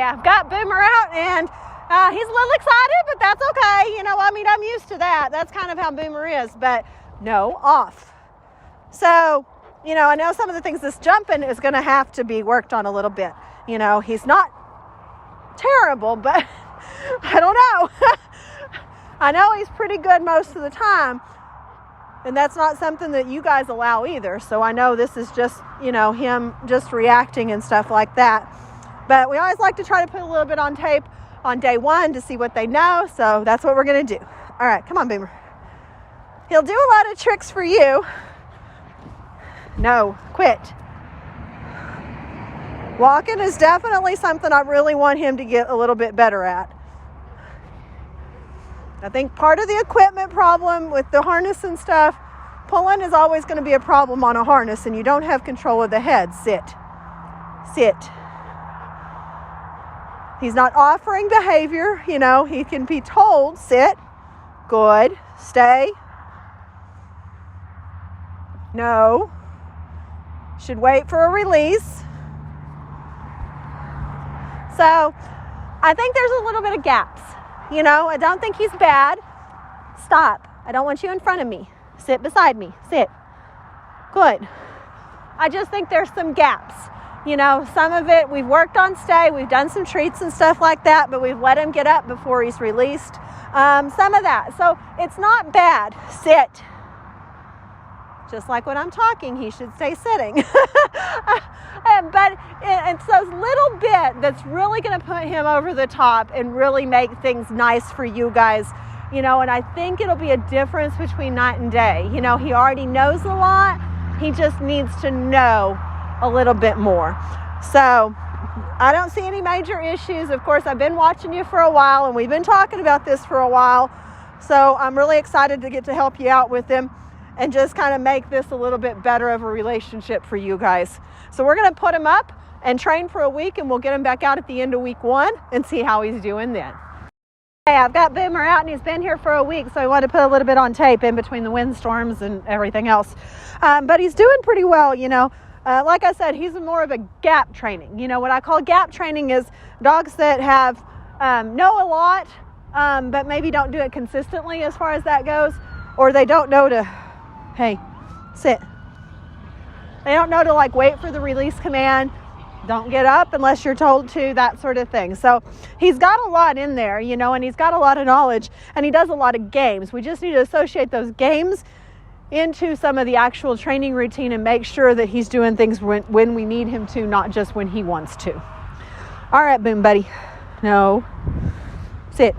Okay, I've got Boomer out, and he's a little excited, but that's okay. You know, I mean, I'm used to that. That's kind of how Boomer is, but no, off. So, you know, I know some of the things, this jumping is going to have to be worked on a little bit. You know, he's not terrible, but I don't know. I know he's pretty good most of the time, and that's not something that you guys allow either. So I know this is just, you know, him just reacting and stuff like that. But we always like to try to put a little bit on tape on day one to see what they know. So that's what we're going to do. All right, come on, Boomer. He'll do a lot of tricks for you. No, quit. Walking is definitely something I really want him to get a little bit better at. I think part of the equipment problem with the harness and stuff, pulling is always going to be a problem on a harness, and you don't have control of the head. Sit. Sit. He's not offering behavior, you know, he can be told, sit, good, stay, no, should wait for a release. So I think there's a little bit of gaps, you know, I don't think he's bad. Stop, I don't want you in front of me. Sit beside me, sit, good. I just think there's some gaps. You know, some of it we've worked on stay, we've done some treats and stuff like that, but we've let him get up before he's released. Some of that. So it's not bad. Sit. Just like when I'm talking, he should stay sitting. But it's those little bit that's really going to put him over the top and really make things nice for you guys. You know, and I think it'll be a difference between night and day. You know, he already knows a lot. He just needs to know a little bit more. So I don't see any major issues. Of course, I've been watching you for a while, and we've been talking about this for a while. So I'm really excited to get to help you out with him and just kind of make this a little bit better of a relationship for you guys. So we're going to put him up and train for a week, and we'll get him back out at the end of week 1 and see how he's doing then. Hey, I've got Boomer out, and he's been here for a week, so I wanted to put a little bit on tape in between the windstorms and everything else. But he's doing pretty well, you know. Like I said, he's more of a gap training. You know, what I call gap training is dogs that have know a lot, but maybe don't do it consistently as far as that goes, or they don't know to, hey, sit. They don't know to like wait for the release command. Don't get up unless you're told to, that sort of thing. So he's got a lot in there, you know, and he's got a lot of knowledge, and he does a lot of games. We just need to associate those games into some of the actual training routine and make sure that he's doing things when we need him to, not just when he wants to. All right, Boom Buddy. No. Sit.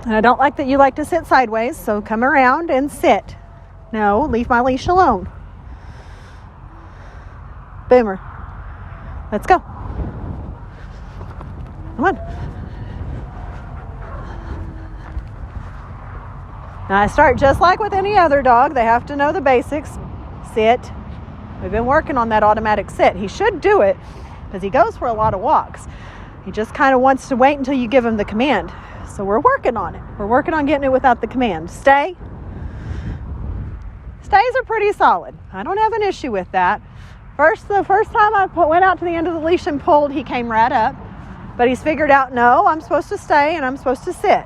And I don't like that you like to sit sideways, so come around and sit. No, leave my leash alone. Boomer. Let's go. Come on. Now I start just like with any other dog. They have to know the basics. Sit. We've been working on that automatic sit. He should do it because he goes for a lot of walks. He just kind of wants to wait until you give him the command. So we're working on it. We're working on getting it without the command. Stay. Stays are pretty solid. I don't have an issue with that. The first time I went out to the end of the leash and pulled, he came right up. But he's figured out, no, I'm supposed to stay and I'm supposed to sit.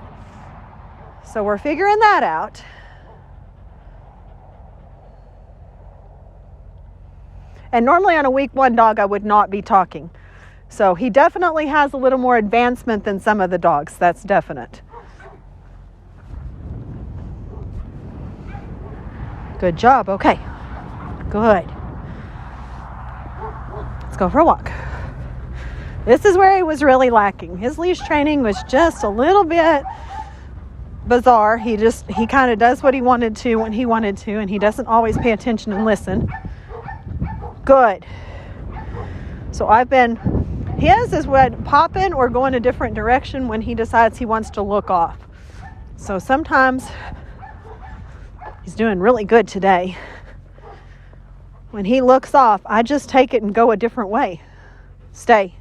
So we're figuring that out. And normally on a week 1 dog, I would not be talking. So he definitely has a little more advancement than some of the dogs. That's definite. Good job. Okay. Good. Let's go for a walk. This is where he was really lacking. His leash training was just a little bit bizarre. He kind of does what he wanted to when he wanted to, and he doesn't always pay attention and listen. Good. So his is what popping or going a different direction when he decides he wants to look off. So sometimes he's doing really good today. When he looks off, I just take it and go a different way. Stay.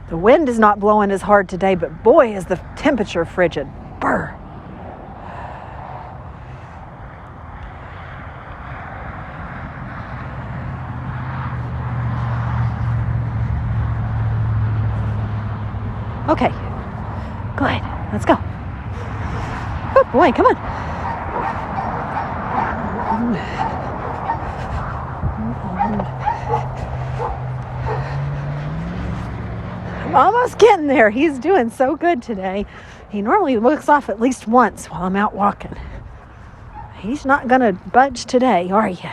The wind is not blowing as hard today, but boy, is the temperature frigid. Brr. Okay. Good. Let's go. Good boy. Come on. I'm almost getting there. He's doing so good today. He normally looks off at least once while I'm out walking. He's not going to budge today, are you?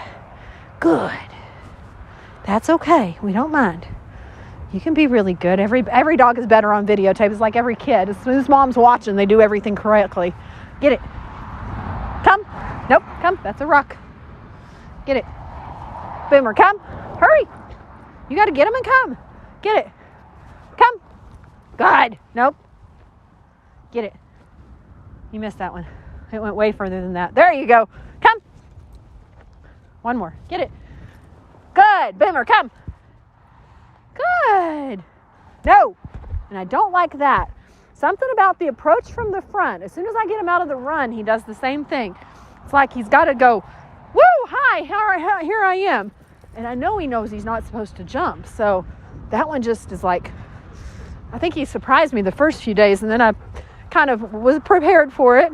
Good. That's okay. We don't mind. You can be really good. Every dog is better on videotape. It's like every kid. As soon as mom's watching, they do everything correctly. Get it. Come. Nope. Come. That's a ruck. Get it. Boomer, come. Hurry. You got to get him and come. Get it. Come. Good. Nope. Get it. You missed that one. It went way further than that. There you go. Come. One more. Get it. Good. Boomer, come. Good. No. And I don't like that. Something about the approach from the front. As soon as I get him out of the run, he does the same thing. It's like he's got to go, woo, hi, here I am. And I know he knows he's not supposed to jump. So that one just is like, I think he surprised me the first few days, and then I kind of was prepared for it.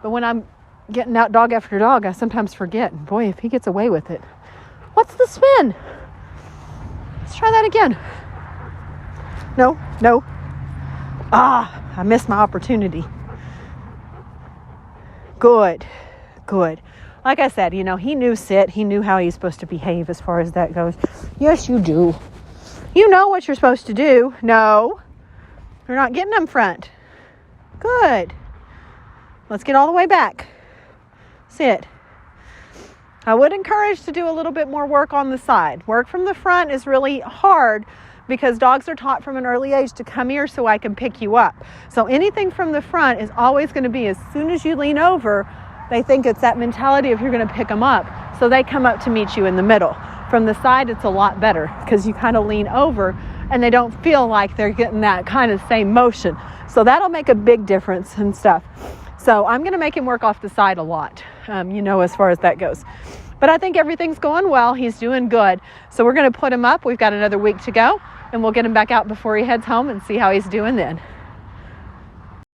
But when I'm getting out dog after dog, I sometimes forget. And boy, if he gets away with it. What's the spin? Let's try that again. No. I missed my opportunity. Good. Like I said, he knew sit. He knew how he's supposed to behave as far as that goes. Yes, you do. You know what you're supposed to do. No. You're not getting them front. Good. Let's get all the way back. Sit. I would encourage to do a little bit more work on the side. Work from the front is really hard because dogs are taught from an early age to come here so I can pick you up. So anything from the front is always going to be, as soon as you lean over, they think it's that mentality of you're going to pick them up. So they come up to meet you in the middle. From the side, it's a lot better because you kind of lean over and they don't feel like they're getting that kind of same motion. So that'll make a big difference and stuff. So I'm going to make him work off the side a lot, as far as that goes. But I think everything's going well. He's doing good. So we're going to put him up. We've got another week to go, and we'll get him back out before he heads home and see how he's doing then.